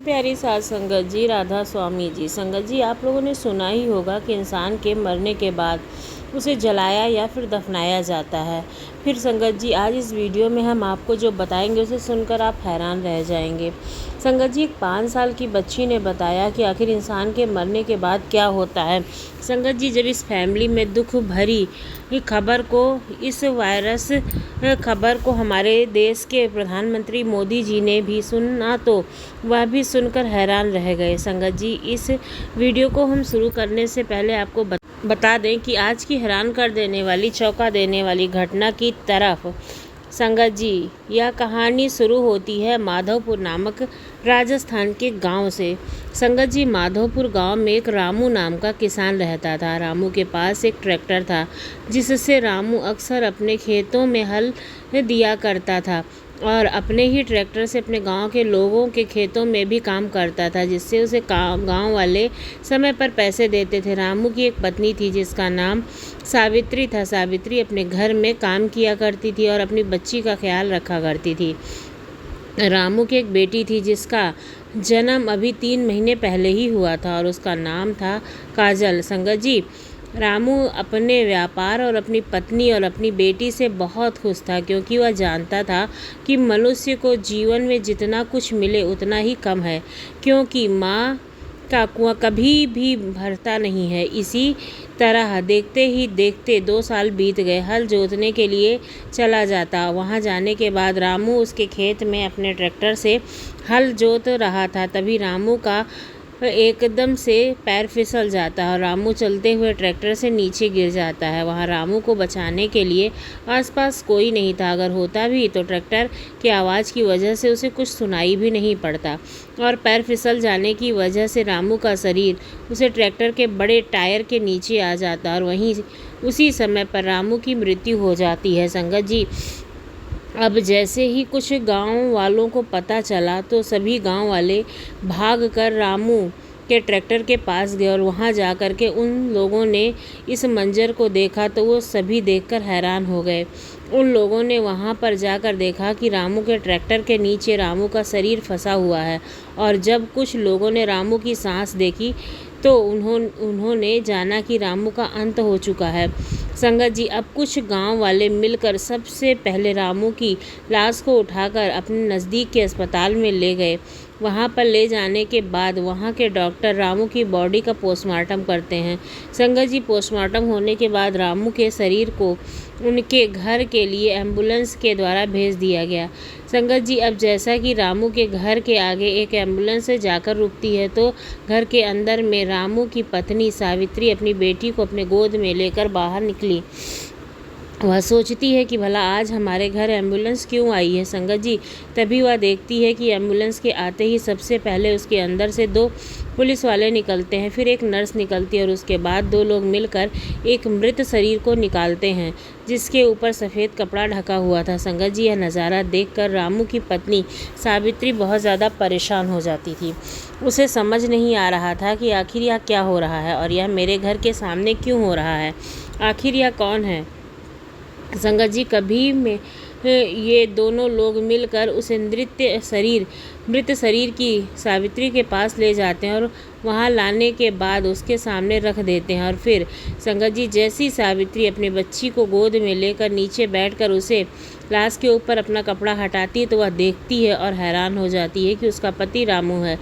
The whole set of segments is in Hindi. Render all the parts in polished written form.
प्यारी साध संगत जी, राधा स्वामी जी। संगत जी, आप लोगों ने सुना ही होगा कि इंसान के मरने के बाद उसे जलाया या फिर दफनाया जाता है। फिर संगत जी, आज इस वीडियो में हम आपको जो बताएंगे उसे सुनकर आप हैरान रह जाएंगे। संगत जी, एक 5 साल की बच्ची ने बताया कि आखिर इंसान के मरने के बाद क्या होता है। संगत जी, जब इस फैमिली में दुख भरी खबर को इस वायरस खबर को हमारे देश के प्रधानमंत्री मोदी जी ने भी सुना तो वह भी सुनकर हैरान रह गए। संगत जी, इस वीडियो को हम शुरू करने से पहले आपको बता दें कि आज की हैरान कर देने वाली, चौंका देने वाली घटना की तरफ संगत जी, यह कहानी शुरू होती है माधवपुर नामक राजस्थान के गांव से। संगत जी, माधवपुर गांव में एक रामू नाम का किसान रहता था। रामू के पास एक ट्रैक्टर था जिससे रामू अक्सर अपने खेतों में हल दिया करता था और अपने ही ट्रैक्टर से अपने गांव के लोगों के खेतों में भी काम करता था, जिससे उसे गांव वाले समय पर पैसे देते थे। रामू की एक पत्नी थी जिसका नाम सावित्री था। सावित्री अपने घर में काम किया करती थी और अपनी बच्ची का ख्याल रखा करती थी। रामू की एक बेटी थी जिसका जन्म अभी 3 महीने पहले ही हुआ था और उसका नाम था काजल। संगत जी, रामू अपने व्यापार और अपनी पत्नी और अपनी बेटी से बहुत खुश था, क्योंकि वह जानता था कि मनुष्य को जीवन में जितना कुछ मिले उतना ही कम है, क्योंकि माँ का कुआं कभी भी भरता नहीं है। इसी तरह देखते ही देखते 2 साल बीत गए। हल जोतने के लिए चला जाता। वहाँ जाने के बाद रामू उसके खेत में अपने ट्रैक्टर से हल जोत रहा था। तभी रामू का एकदम से पैर फिसल जाता है और रामू चलते हुए ट्रैक्टर से नीचे गिर जाता है। वहाँ रामू को बचाने के लिए आसपास कोई नहीं था। अगर होता भी तो ट्रैक्टर की आवाज़ की वजह से उसे कुछ सुनाई भी नहीं पड़ता और पैर फिसल जाने की वजह से रामू का शरीर उसे ट्रैक्टर के बड़े टायर के नीचे आ जाता और वहीं उसी समय पर रामू की मृत्यु हो जाती है। संगत जी, अब जैसे ही कुछ गांव वालों को पता चला तो सभी गांव वाले भागकर रामू के ट्रैक्टर के पास गए और वहां जाकर के उन लोगों ने इस मंजर को देखा तो वो सभी देखकर हैरान हो गए। उन लोगों ने वहां पर जाकर देखा कि रामू के ट्रैक्टर के नीचे रामू का शरीर फंसा हुआ है और जब कुछ लोगों ने रामू की सांस देखी तो उन्होंने जाना कि रामू का अंत हो चुका है। संगत जी, अब कुछ गांव वाले मिलकर सबसे पहले रामू की लाश को उठाकर अपने नज़दीक के अस्पताल में ले गए। वहां पर ले जाने के बाद वहां के डॉक्टर रामू की बॉडी का पोस्टमार्टम करते हैं। संगत जी, पोस्टमार्टम होने के बाद रामू के शरीर को उनके घर के लिए एम्बुलेंस के द्वारा भेज दिया गया। संगत जी, अब जैसा कि रामू के घर के आगे एक एम्बुलेंस जाकर रुकती है तो घर के अंदर में रामू की पत्नी सावित्री अपनी बेटी को अपने गोद में लेकर बाहर निकली। वह सोचती है कि भला आज हमारे घर एम्बुलेंस क्यों आई है। संगत जी, तभी वह देखती है कि एम्बुलेंस के आते ही सबसे पहले उसके अंदर से 2 पुलिस वाले निकलते हैं, फिर एक नर्स निकलती है और उसके बाद 2 लोग मिलकर एक मृत शरीर को निकालते हैं जिसके ऊपर सफ़ेद कपड़ा ढका हुआ था। संगत जी, यह नज़ारा देखकर रामू की पत्नी सावित्री बहुत ज़्यादा परेशान हो जाती थी। उसे समझ नहीं आ रहा था कि आखिर यह क्या हो रहा है और यह मेरे घर के सामने क्यों हो रहा है, आखिर यह कौन है। संगत जी, कभी में ये दोनों लोग मिलकर उस मृत शरीर की सावित्री के पास ले जाते हैं और वहाँ लाने के बाद उसके सामने रख देते हैं और फिर संगत जी, जैसी सावित्री अपने बच्ची को गोद में लेकर नीचे बैठकर उसे लाश के ऊपर अपना कपड़ा हटाती है तो वह देखती है और हैरान हो जाती है कि उसका पति रामू है।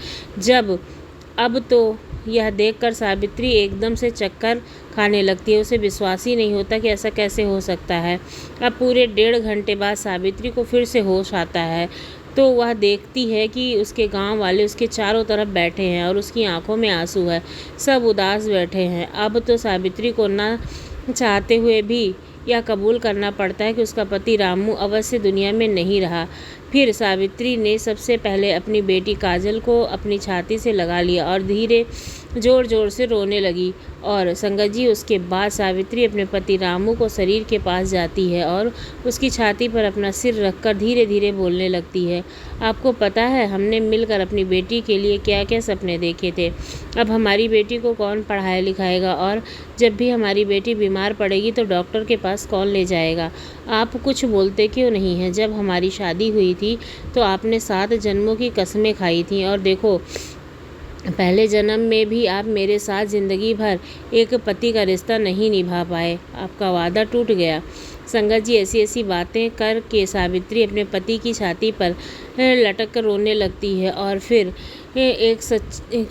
अब तो यह देखकर सावित्री एकदम से चक्कर खाने लगती है। उसे विश्वास ही नहीं होता कि ऐसा कैसे हो सकता है। अब पूरे 1.5 घंटे बाद सावित्री को फिर से होश आता है तो वह देखती है कि उसके गांव वाले उसके चारों तरफ बैठे हैं और उसकी आंखों में आंसू है, सब उदास बैठे हैं। अब तो सावित्री को ना चाहते हुए भी यह कबूल करना पड़ता है कि उसका पति रामू अवश्य दुनिया में नहीं रहा। फिर सावित्री ने सबसे पहले अपनी बेटी काजल को अपनी छाती से लगा लिया और धीरे ज़ोर ज़ोर से रोने लगी। और संगत जी, उसके बाद सावित्री अपने पति रामू को शरीर के पास जाती है और उसकी छाती पर अपना सिर रखकर धीरे धीरे बोलने लगती है, आपको पता है हमने मिलकर अपनी बेटी के लिए क्या क्या सपने देखे थे। अब हमारी बेटी को कौन पढ़ाया लिखाएगा और जब भी हमारी बेटी बीमार पड़ेगी तो डॉक्टर के पास कौन ले जाएगा। आप कुछ बोलते क्यों नहीं हैं। जब हमारी शादी हुई थी तो आपने 7 जन्मों की कसमें खाई थीं, और देखो पहले जन्म में भी आप मेरे साथ ज़िंदगी भर एक पति का रिश्ता नहीं निभा पाए, आपका वादा टूट गया। संगत जी, ऐसी ऐसी बातें कर के सावित्री अपने पति की छाती पर लटक कर रोने लगती है। और फिर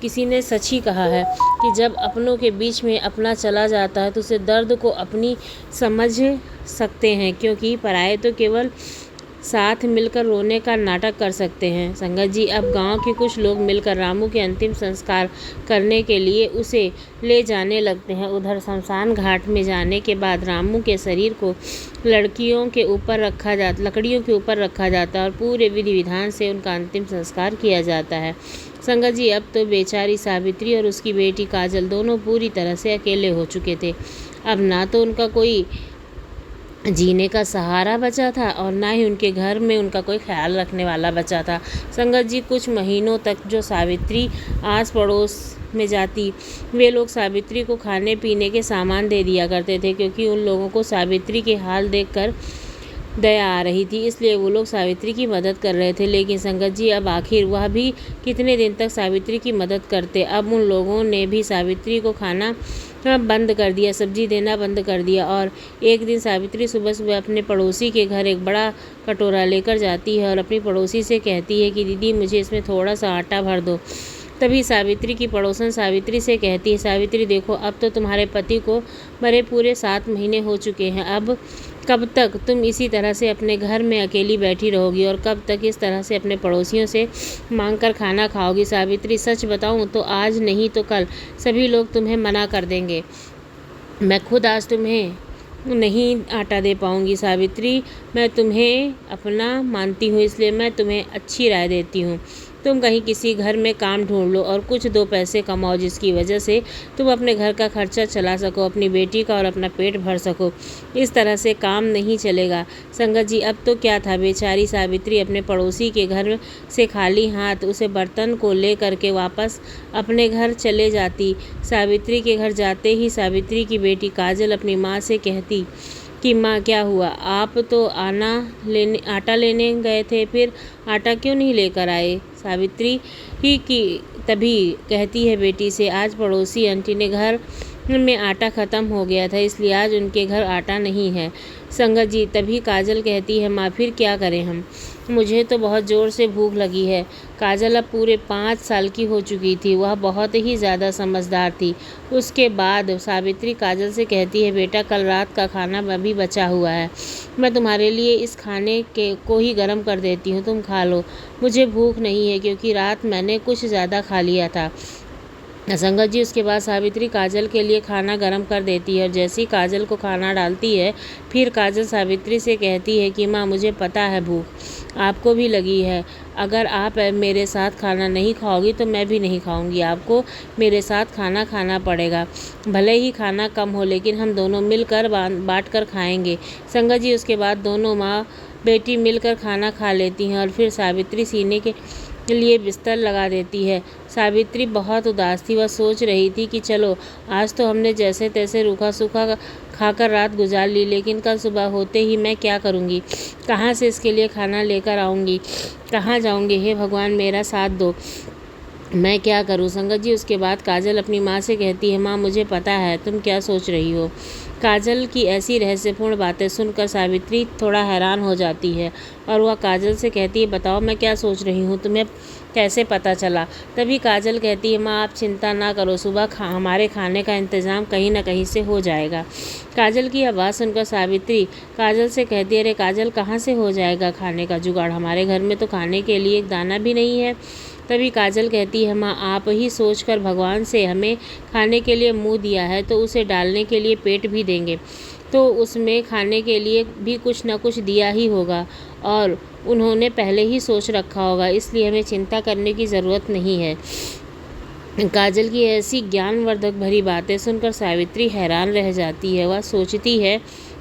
किसी ने सच ही कहा है कि जब अपनों के बीच में अपना चला जाता है तो उसे दर्द को अपनी समझ सकते हैं, क्योंकि पराये तो केवल साथ मिलकर रोने का नाटक कर सकते हैं। संगत जी, अब गांव के कुछ लोग मिलकर रामू के अंतिम संस्कार करने के लिए उसे ले जाने लगते हैं। उधर शमशान घाट में जाने के बाद रामू के शरीर को लकड़ियों के ऊपर रखा जाता है और पूरे विधि विधान से उनका अंतिम संस्कार किया जाता है। संगत जी, अब तो बेचारी सावित्री और उसकी बेटी काजल दोनों पूरी तरह से अकेले हो चुके थे। अब ना तो उनका कोई जीने का सहारा बचा था और ना ही उनके घर में उनका कोई ख्याल रखने वाला बचा था। संगत जी, कुछ महीनों तक जो सावित्री आस पड़ोस में जाती, वे लोग सावित्री को खाने पीने के सामान दे दिया करते थे, क्योंकि उन लोगों को सावित्री के हाल देखकर दया आ रही थी, इसलिए वो लोग सावित्री की मदद कर रहे थे। लेकिन संगत जी, अब आखिर वह भी कितने दिन तक सावित्री की मदद करते। अब उन लोगों ने भी सावित्री को खाना बंद कर दिया, सब्जी देना बंद कर दिया। और एक दिन सावित्री सुबह सुबह अपने पड़ोसी के घर एक बड़ा कटोरा लेकर जाती है और अपनी पड़ोसी से कहती है कि दीदी, मुझे इसमें थोड़ा सा आटा भर दो। तभी सावित्री की पड़ोसन सावित्री से कहती है, सावित्री देखो, अब तो तुम्हारे पति को मरे पूरे 7 महीने हो चुके हैं। अब कब तक तुम इसी तरह से अपने घर में अकेली बैठी रहोगी और कब तक इस तरह से अपने पड़ोसियों से मांग कर खाना खाओगी। सावित्री, सच बताऊं तो आज नहीं तो कल सभी लोग तुम्हें मना कर देंगे। मैं खुद आज तुम्हें नहीं आटा दे पाऊंगी। सावित्री, मैं तुम्हें अपना मानती हूँ, इसलिए मैं तुम्हें अच्छी राय देती हूँ। तुम कहीं किसी घर में काम ढूंढ लो और कुछ 2 पैसे कमाओ, जिसकी वजह से तुम अपने घर का खर्चा चला सको, अपनी बेटी का और अपना पेट भर सको। इस तरह से काम नहीं चलेगा। संगत जी, अब तो क्या था, बेचारी सावित्री अपने पड़ोसी के घर से खाली हाथ उसे बर्तन को ले करके वापस अपने घर चले जाती। सावित्री के घर जाते ही सावित्री की बेटी काजल अपनी माँ से कहती कि माँ, क्या हुआ, आप तो आटा लेने गए थे, फिर आटा क्यों नहीं लेकर आए। सावित्री ही की तभी कहती है बेटी से, आज पड़ोसी आंटी ने घर में आटा ख़त्म हो गया था, इसलिए आज उनके घर आटा नहीं है। संगत जी, तभी काजल कहती है, माँ फिर क्या करें हम, मुझे तो बहुत ज़ोर से भूख लगी है। काजल अब पूरे 5 साल की हो चुकी थी, वह बहुत ही ज़्यादा समझदार थी। उसके बाद सावित्री काजल से कहती है, बेटा कल रात का खाना अभी बचा हुआ है, मैं तुम्हारे लिए इस खाने को ही गर्म कर देती हूँ, तुम खा लो। मुझे भूख नहीं है क्योंकि रात मैंने कुछ ज़्यादा खा लिया था। संगत जी, उसके बाद सावित्री काजल के लिए खाना गर्म कर देती है और जैसे ही काजल को खाना डालती है, फिर काजल सावित्री से कहती है कि माँ, मुझे पता है भूख आपको भी लगी है, अगर आप मेरे साथ खाना नहीं खाओगी तो मैं भी नहीं खाऊंगी, आपको मेरे साथ खाना खाना पड़ेगा। भले ही खाना कम हो, लेकिन हम दोनों मिलकर बांट कर खाएंगे। संगत जी, उसके बाद दोनों माँ बेटी मिलकर खाना खा लेती हैं और फिर सावित्री सीने के लिए बिस्तर लगा देती है। सावित्री बहुत उदास थी, वह सोच रही थी कि चलो आज तो हमने जैसे तैसे रूखा सूखा खाकर रात गुजार ली, लेकिन कल सुबह होते ही मैं क्या करूँगी, कहाँ से इसके लिए खाना लेकर आऊँगी, कहाँ जाऊँगी, हे भगवान मेरा साथ दो, मैं क्या करूँ। संगत जी, उसके बाद काजल अपनी माँ से कहती है, माँ मुझे पता है तुम क्या सोच रही हो। काजल की ऐसी रहस्यपूर्ण बातें सुनकर सावित्री थोड़ा हैरान हो जाती है और वह काजल से कहती है, बताओ मैं क्या सोच रही हूँ, तुम्हें कैसे पता चला। तभी काजल कहती है, माँ आप चिंता ना करो, सुबह हमारे खाने का इंतज़ाम कहीं ना कहीं से हो जाएगा। काजल की आवाज़ सुनकर सावित्री काजल से कहती है, अरे काजल, कहाँ से हो जाएगा खाने का जुगाड़, हमारे घर में तो खाने के लिए एक दाना भी नहीं है। तभी काजल कहती है, माँ आप ही सोचकर भगवान से हमें खाने के लिए मुंह दिया है तो उसे डालने के लिए पेट भी देंगे, तो उसमें खाने के लिए भी कुछ न कुछ दिया ही होगा और उन्होंने पहले ही सोच रखा होगा, इसलिए हमें चिंता करने की ज़रूरत नहीं है। काजल की ऐसी ज्ञानवर्धक भरी बातें सुनकर सावित्री हैरान रह जाती है। वह सोचती है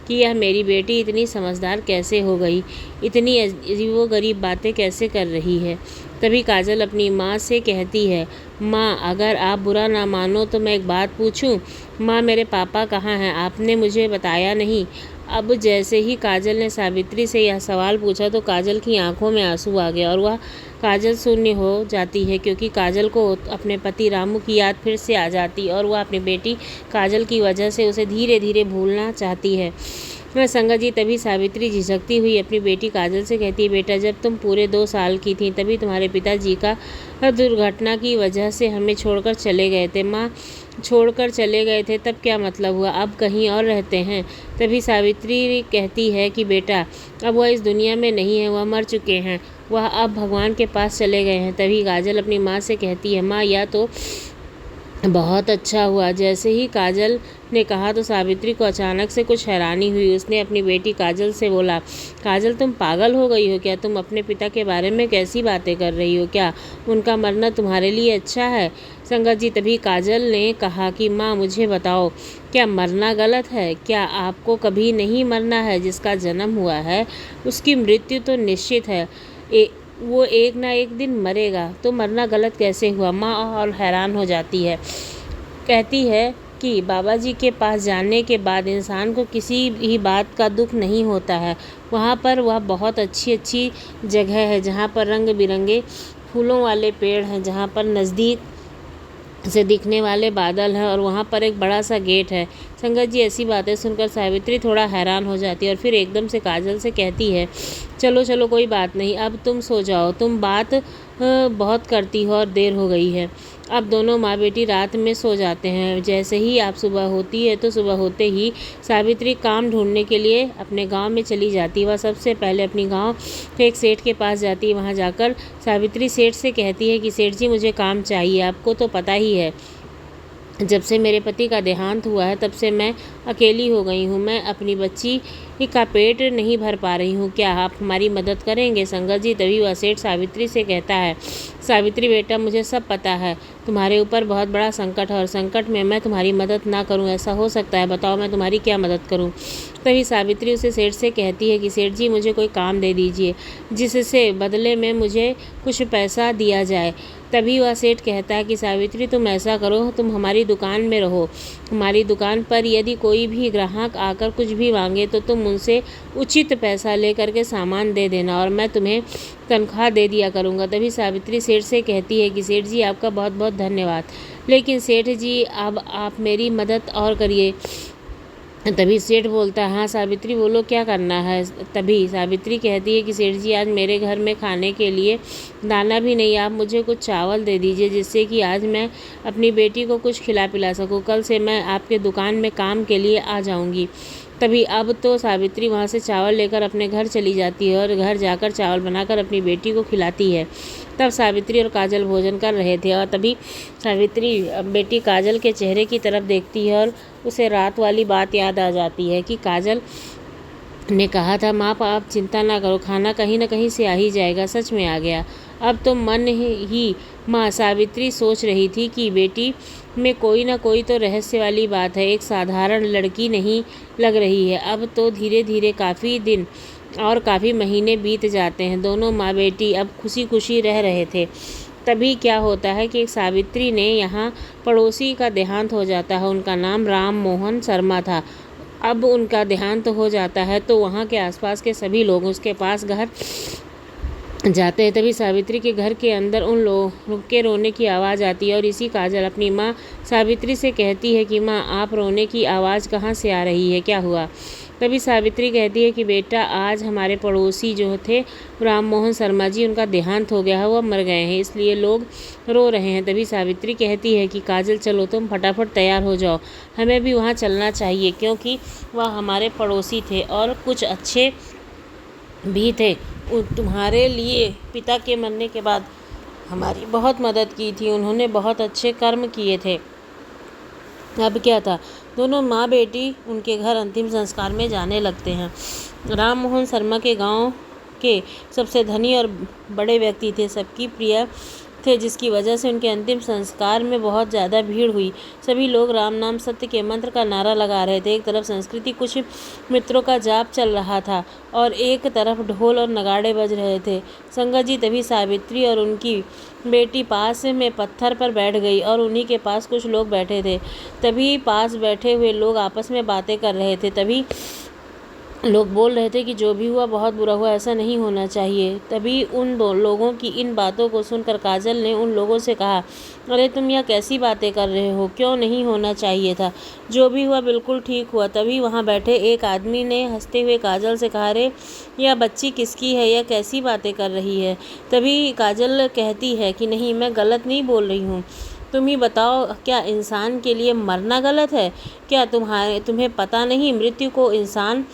कि यह मेरी बेटी इतनी समझदार कैसे हो गई, इतनी अजीबोगरीब बातें कैसे कर रही है। तभी काजल अपनी माँ से कहती है, माँ अगर आप बुरा ना मानो तो मैं एक बात पूछूं। माँ मेरे पापा कहाँ हैं, आपने मुझे बताया नहीं। अब जैसे ही काजल ने सावित्री से यह सवाल पूछा तो काजल की आंखों में आंसू आ गए और वह काजल शून्य हो जाती है, क्योंकि काजल को अपने पति रामू की याद फिर से आ जाती और वह अपनी बेटी काजल की वजह से उसे धीरे धीरे भूलना चाहती है। संगत जी, तभी सावित्री झिझकती हुई अपनी बेटी काजल से कहती है, बेटा जब तुम पूरे 2 साल की थी तभी तुम्हारे पिताजी का दुर्घटना की वजह से हमें छोड़कर चले गए थे। माँ छोड़कर चले गए थे तब क्या मतलब हुआ, अब कहीं और रहते हैं। तभी सावित्री कहती है कि बेटा अब वह इस दुनिया में नहीं है, वह मर चुके हैं, वह अब भगवान के पास चले गए हैं। तभी काजल अपनी माँ से कहती है, माँ यह तो बहुत अच्छा हुआ। जैसे ही काजल ने कहा तो सावित्री को अचानक से कुछ हैरानी हुई। उसने अपनी बेटी काजल से बोला, काजल तुम पागल हो गई हो क्या? तुम अपने पिता के बारे में कैसी बातें कर रही हो? क्या उनका मरना तुम्हारे लिए अच्छा है? संगत जी, तभी काजल ने कहा कि माँ मुझे बताओ, क्या मरना गलत है? क्या आपको कभी नहीं मरना है? जिसका जन्म हुआ है उसकी मृत्यु तो निश्चित है, वो एक ना एक दिन मरेगा, तो मरना गलत कैसे हुआ? माँ और हैरान हो जाती है, कहती है कि बाबा जी के पास जाने के बाद इंसान को किसी भी बात का दुख नहीं होता है। वहाँ पर वह बहुत अच्छी जगह है जहाँ पर रंग बिरंगे फूलों वाले पेड़ हैं, जहाँ पर नज़दीक से दिखने वाले बादल हैं और वहाँ पर एक बड़ा सा गेट है। संगत जी, ऐसी बातें सुनकर सावित्री थोड़ा हैरान हो जाती है और फिर एकदम से काजल से कहती है, चलो चलो कोई बात नहीं, अब तुम सो जाओ, तुम बात बहुत करती हो और देर हो गई है। अब दोनों माँ बेटी रात में सो जाते हैं। जैसे ही आप सुबह होती है तो सुबह होते ही सावित्री काम ढूंढने के लिए अपने गांव में चली जाती है। वह सबसे पहले अपनी गांव के एक सेठ के पास जाती है। वहां जाकर सावित्री सेठ से कहती है कि सेठ जी मुझे काम चाहिए। आपको तो पता ही है, जब से मेरे पति का देहांत हुआ है तब से मैं अकेली हो गई हूँ। मैं अपनी बच्ची का पेट नहीं भर पा रही हूँ। क्या आप हमारी मदद करेंगे? संगत जी, तभी वह सेठ सावित्री से कहता है, सावित्री बेटा मुझे सब पता है, तुम्हारे ऊपर बहुत बड़ा संकट है और संकट में मैं तुम्हारी मदद ना करूँ ऐसा हो सकता है? बताओ मैं तुम्हारी क्या मदद करूँ? तभी सावित्री उसे सेठ से कहती है कि सेठ जी मुझे कोई काम दे दीजिए जिससे बदले में मुझे कुछ पैसा दिया जाए। तभी वह सेठ कहता है कि सावित्री तुम ऐसा करो, तुम हमारी दुकान में रहो। हमारी दुकान पर यदि कोई भी ग्राहक आकर कुछ भी मांगे तो तुम उनसे उचित पैसा लेकर के सामान दे देना और मैं तुम्हें तनख्वाह दे दिया करूँगा। तभी सावित्री सेठ से कहती है कि सेठ जी आपका बहुत बहुत धन्यवाद, लेकिन सेठ जी अब आप मेरी मदद और करिए। तभी सेठ बोलता है, हाँ सावित्री बोलो क्या करना है? तभी सावित्री कहती है कि सेठ जी आज मेरे घर में खाने के लिए दाना भी नहीं, आप मुझे कुछ चावल दे दीजिए जिससे कि आज मैं अपनी बेटी को कुछ खिला पिला सकूँ। कल से मैं आपके दुकान में काम के लिए आ जाऊँगी। तभी अब तो सावित्री वहाँ से चावल लेकर अपने घर चली जाती है और घर जाकर चावल बनाकर अपनी बेटी को खिलाती है। तब सावित्री और काजल भोजन कर रहे थे और तभी सावित्री बेटी काजल के चेहरे की तरफ देखती है और उसे रात वाली बात याद आ जाती है कि काजल ने कहा था, माँ आप चिंता ना करो, खाना कहीं ना कहीं से आ ही जाएगा। सच में आ गया। अब तो मन ही माँ सावित्री सोच रही थी कि बेटी में कोई ना कोई तो रहस्य वाली बात है, एक साधारण लड़की नहीं लग रही है। अब तो धीरे धीरे काफ़ी दिन और काफ़ी महीने बीत जाते हैं। दोनों माँ बेटी अब खुशी खुशी रह रहे थे। तभी क्या होता है कि एक सावित्री ने यहाँ पड़ोसी का देहांत हो जाता है। उनका नाम राम मोहन शर्मा था। अब उनका देहांत हो जाता है तो वहाँ के आसपास के सभी लोग उसके पास घर जाते हैं। तभी सावित्री के घर के अंदर उन लोगों के रोने की आवाज़ आती है और इसी काजल अपनी माँ सावित्री से कहती है कि माँ आप रोने की आवाज़ कहाँ से आ रही है, क्या हुआ? तभी सावित्री कहती है कि बेटा आज हमारे पड़ोसी जो थे राम मोहन शर्मा जी, उनका देहांत हो गया है, वह मर गए हैं, इसलिए लोग रो रहे हैं। तभी सावित्री कहती है कि काजल चलो तुम फटाफट तैयार हो जाओ, हमें भी वहाँ चलना चाहिए क्योंकि वह हमारे पड़ोसी थे और कुछ अच्छे भी थे। तुम्हारे लिए पिता के मरने के बाद हमारी बहुत मदद की थी, उन्होंने बहुत अच्छे कर्म किए थे। अब क्या था, दोनों माँ बेटी उनके घर अंतिम संस्कार में जाने लगते हैं। राम मोहन शर्मा के गांव के सबसे धनी और बड़े व्यक्ति थे, सबकी प्रिय थे, जिसकी वजह से उनके अंतिम संस्कार में बहुत ज़्यादा भीड़ हुई। सभी लोग राम नाम सत्य के मंत्र का नारा लगा रहे थे। एक तरफ संस्कृति कुछ मित्रों का जाप चल रहा था और एक तरफ ढोल और नगाड़े बज रहे थे। संगत जी, तभी सावित्री और उनकी बेटी पास में पत्थर पर बैठ गई और उन्हीं के पास कुछ लोग बैठे थे। तभी पास बैठे हुए लोग आपस में बातें कर रहे थे। तभी लोग बोल रहे थे कि जो भी हुआ बहुत बुरा हुआ, ऐसा नहीं होना चाहिए। तभी उन दो लोगों की इन बातों को सुनकर काजल ने उन लोगों से कहा, अरे तुम यह कैसी बातें कर रहे हो, क्यों नहीं होना चाहिए था, जो भी हुआ बिल्कुल ठीक हुआ। तभी वहाँ बैठे एक आदमी ने हंसते हुए काजल से कहा, अरे यह बच्ची किसकी है, यह कैसी बातें कर रही है। तभी काजल कहती है कि नहीं, मैं गलत नहीं बोल रही हूँ, तुम ही बताओ, क्या इंसान के लिए मरना गलत है? क्या तुम्हें पता नहीं, मृत्यु को इंसान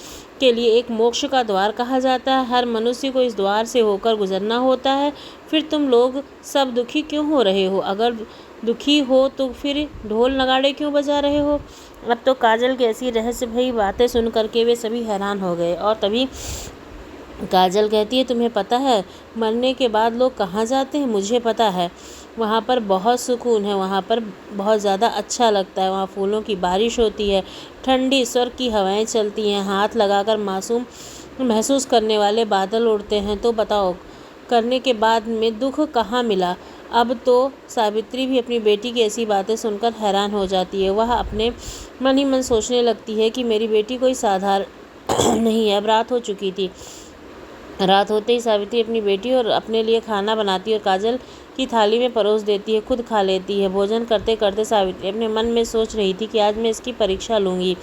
के लिए एक मोक्ष का द्वार कहा जाता है। हर मनुष्य को इस द्वार से होकर गुजरना होता है। फिर तुम लोग सब दुखी क्यों हो रहे हो? अगर दुखी हो तो फिर ढोल नगाड़े क्यों बजा रहे हो? अब तो काजल की ऐसी रहस्य भरी बातें सुन करके वे सभी हैरान हो गए। और तभी काजल कहती है, तुम्हें पता है मरने के बाद लोग कहाँ जाते हैं? मुझे पता है, वहाँ पर बहुत सुकून है, वहाँ पर बहुत ज़्यादा अच्छा लगता है। वहाँ फूलों की बारिश होती है, ठंडी स्वर्ग की हवाएं चलती हैं, हाथ लगाकर मासूम महसूस करने वाले बादल उड़ते हैं। तो बताओ, करने के बाद में दुख कहाँ मिला? अब तो सावित्री भी अपनी बेटी की ऐसी बातें सुनकर हैरान हो जाती है। वह अपने मन ही मन सोचने लगती है कि मेरी बेटी कोई साधारण नहीं है। अब रात हो चुकी थी। रात होते ही सावित्री अपनी बेटी और अपने लिए खाना बनाती है और काजल की थाली में परोस देती है, खुद खा लेती है। भोजन करते करते सावित्री अपने मन में सोच रही थी कि आज मैं इसकी परीक्षा लूँगी,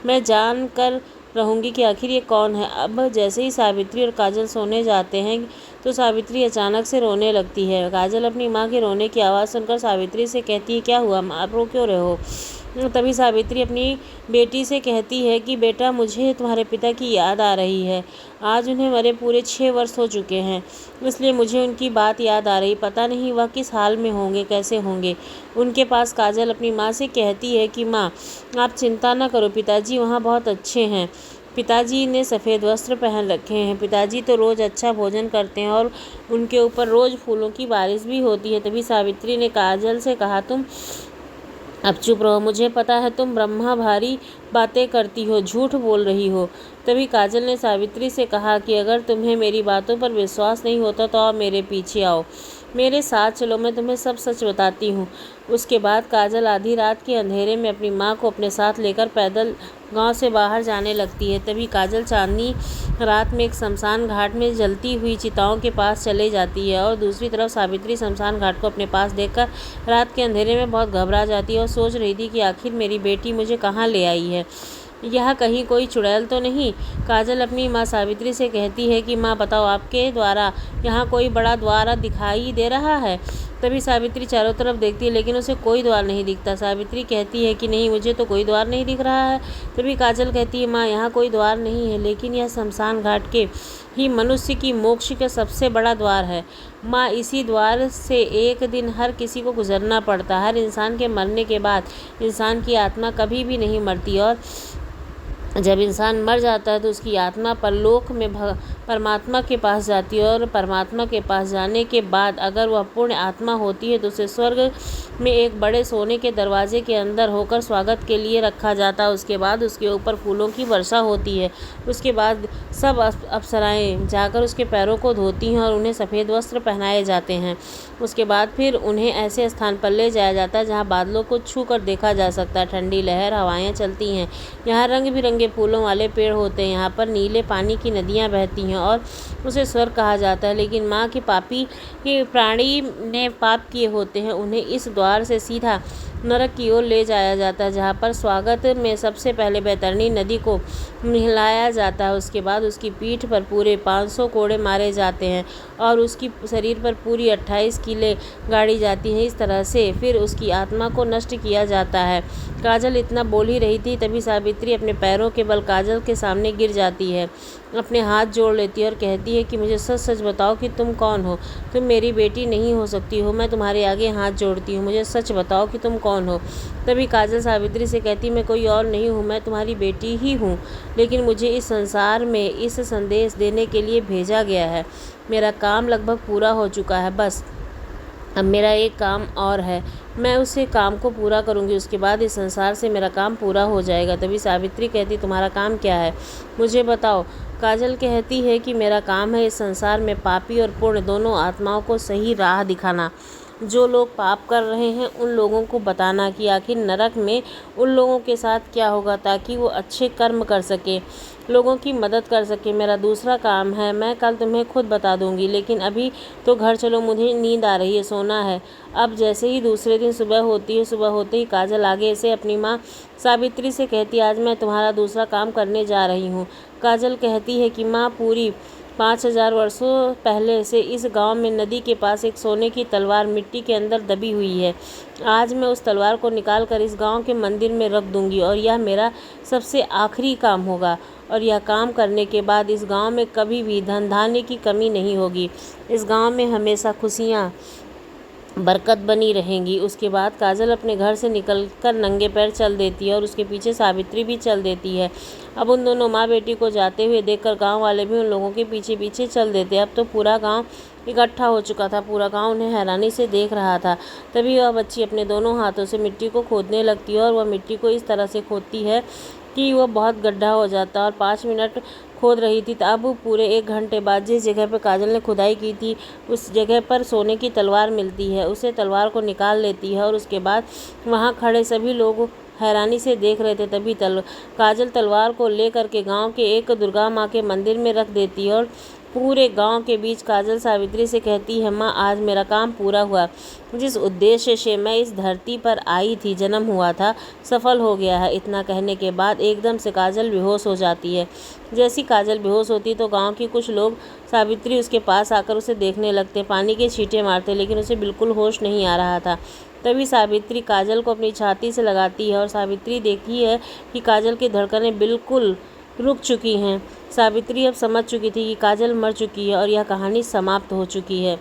मैं जान कर रहूँगी कि आखिर ये कौन है। अब जैसे ही सावित्री और काजल सोने जाते हैं तो सावित्री अचानक से रोने लगती है। काजल अपनी माँ के रोने की आवाज़ सुनकर सावित्री से कहती है, क्या हुआ माँ, आप रो क्यों रहे हो? तभी सावित्री अपनी बेटी से कहती है कि बेटा, मुझे तुम्हारे पिता की याद आ रही है। आज उन्हें मरे पूरे 6 वर्ष हो चुके हैं, इसलिए मुझे उनकी बात याद आ रही। पता नहीं वह किस हाल में होंगे, कैसे होंगे उनके पास। काजल अपनी माँ से कहती है कि माँ, आप चिंता न करो, पिताजी वहाँ बहुत अच्छे हैं। पिताजी ने सफ़ेद वस्त्र पहन रखे हैं। पिताजी तो रोज़ अच्छा भोजन करते हैं और उनके ऊपर रोज़ फूलों की बारिश भी होती है। तभी सावित्री ने काजल से कहा, तुम अब चुप रहो, मुझे पता है तुम ब्रह्मा भारी बातें करती हो, झूठ बोल रही हो। तभी काजल ने सावित्री से कहा कि अगर तुम्हें मेरी बातों पर विश्वास नहीं होता तो आप मेरे पीछे आओ, मेरे साथ चलो, मैं तुम्हें सब सच बताती हूँ। उसके बाद काजल आधी रात के अंधेरे में अपनी माँ को अपने साथ लेकर पैदल गांव से बाहर जाने लगती है। तभी काजल चांदनी रात में एक शमशान घाट में जलती हुई चिताओं के पास चले जाती है और दूसरी तरफ सावित्री शमशान घाट को अपने पास देखकर रात के अंधेरे में बहुत घबरा जाती है और सोच रही थी कि आखिर मेरी बेटी मुझे कहाँ ले आई है, यह कहीं कोई चुड़ैल तो नहीं। काजल अपनी माँ सावित्री से कहती है कि माँ बताओ, आपके द्वारा यहाँ कोई बड़ा द्वार दिखाई दे रहा है? तभी सावित्री चारों तरफ देखती है लेकिन उसे कोई द्वार नहीं दिखता। सावित्री कहती है कि नहीं, मुझे तो कोई द्वार नहीं दिख रहा है। तभी काजल कहती है, माँ यहाँ कोई द्वार नहीं है, लेकिन यह शमशान घाट के ही मनुष्य की मोक्ष का सबसे बड़ा द्वार है। माँ, इसी द्वार से एक दिन हर किसी को गुजरना पड़ता है। हर इंसान के मरने के बाद इंसान की आत्मा कभी भी नहीं मरती और जब इंसान मर जाता है तो उसकी आत्मा परलोक में परमात्मा के पास जाती है और परमात्मा के पास जाने के बाद अगर वह पुण्य आत्मा होती है तो उसे स्वर्ग में एक बड़े सोने के दरवाजे के अंदर होकर स्वागत के लिए रखा जाता है। उसके बाद उसके ऊपर फूलों की वर्षा होती है। उसके बाद सब अप्सराएं जाकर उसके पैरों को धोती हैं और उन्हें सफ़ेद वस्त्र पहनाए जाते हैं। उसके बाद फिर उन्हें ऐसे स्थान पर ले जाया जाता है जहाँ बादलों को छू कर देखा जा सकता है। ठंडी लहर हवाएं चलती हैं, यहाँ रंग बिरंगे फूलों वाले पेड़ होते हैं, यहाँ पर नीले पानी की नदियाँ बहती हैं और उसे स्वर्ग कहा जाता है। लेकिन माँ के पापी के प्राणी ने पाप किए होते हैं, उन्हें इस द्वार से सीधा नरक की ओर ले जाया जाता है, जहाँ पर स्वागत में सबसे पहले बैतरणी नदी को नहलाया जाता है। उसके बाद उसकी पीठ पर पूरे 500 कोड़े मारे जाते हैं और उसकी शरीर पर पूरी 28 कीलें गाड़ी जाती हैं। इस तरह से फिर उसकी आत्मा को नष्ट किया जाता है। काजल इतना बोल ही रही थी तभी सावित्री अपने पैरों के बल काजल के सामने गिर जाती है, अपने हाथ जोड़ लेती है और कहती है कि मुझे सच सच बताओ कि तुम कौन हो? तुम मेरी बेटी नहीं हो सकती हो, मैं तुम्हारे आगे हाथ जोड़ती हूँ, मुझे सच बताओ कि तुम कौन हो? तभी काजल सावित्री से कहती, मैं कोई और नहीं हूँ, मैं तुम्हारी बेटी ही हूँ, लेकिन मुझे इस संसार में इस संदेश देने के लिए भेजा गया है। मेरा काम लगभग पूरा हो चुका है, बस अब मेरा एक काम और है, मैं उसे काम को पूरा करूंगी, उसके बाद इस संसार से मेरा काम पूरा हो जाएगा। तभी सावित्री कहती, तुम्हारा काम क्या है, मुझे बताओ। काजल कहती है कि मेरा काम है इस संसार में पापी और पुण्य दोनों आत्माओं को सही राह दिखाना। जो लोग पाप कर रहे हैं उन लोगों को बताना कि आखिर नरक में उन लोगों के साथ क्या होगा, ताकि वो अच्छे कर्म कर सके, लोगों की मदद कर सके। मेरा दूसरा काम है, मैं कल तुम्हें खुद बता दूंगी, लेकिन अभी तो घर चलो, मुझे नींद आ रही है, सोना है। अब जैसे ही दूसरे दिन सुबह होती है, सुबह होते ही काजल आगे से अपनी माँ सावित्री से कहती, आज मैं तुम्हारा दूसरा काम करने जा रही हूँ। काजल कहती है कि माँ, पूरी 5000 वर्षों पहले से इस गांव में नदी के पास एक सोने की तलवार मिट्टी के अंदर दबी हुई है। आज मैं उस तलवार को निकाल कर इस गांव के मंदिर में रख दूंगी और यह मेरा सबसे आखिरी काम होगा। और यह काम करने के बाद इस गांव में कभी भी धन धान्य की कमी नहीं होगी। इस गांव में हमेशा खुशियाँ बरकत बनी रहेंगी। उसके बाद काजल अपने घर से निकलकर नंगे पैर चल देती है और उसके पीछे सावित्री भी चल देती है। अब उन दोनों माँ बेटी को जाते हुए देखकर गांव वाले भी उन लोगों के पीछे पीछे चल देते हैं। अब तो पूरा गांव इकट्ठा हो चुका था, पूरा गांव उन्हें हैरानी से देख रहा था। तभी वह बच्ची अपने दोनों हाथों से मिट्टी को खोदने लगती है और वह मिट्टी को इस तरह से खोदती है कि वह बहुत गड्ढा हो जाता है। और 5 मिनट खोद रही थी, अब पूरे 1 घंटे बाद जिस जगह पर काजल ने खुदाई की थी उस जगह पर सोने की तलवार मिलती है। उसे तलवार को निकाल लेती है और उसके बाद वहाँ खड़े सभी लोग हैरानी से देख रहे थे। तभी काजल तलवार को लेकर के गांव के एक दुर्गा माँ के मंदिर में रख देती है और पूरे गांव के बीच काजल सावित्री से कहती है, माँ, आज मेरा काम पूरा हुआ। जिस उद्देश्य से मैं इस धरती पर आई थी, जन्म हुआ था, सफल हो गया है। इतना कहने के बाद एकदम से काजल बेहोश हो जाती है। जैसी काजल बेहोश होती तो गांव के कुछ लोग सावित्री उसके पास आकर उसे देखने लगते, पानी के छींटे मारते, लेकिन उसे बिल्कुल होश नहीं आ रहा था। तभी सावित्री काजल को अपनी छाती से लगाती है और सावित्री देखती है कि काजल की धड़कनें बिल्कुल रुक चुकी हैं। सावित्री अब समझ चुकी थी कि काजल मर चुकी है और यह कहानी समाप्त हो चुकी है।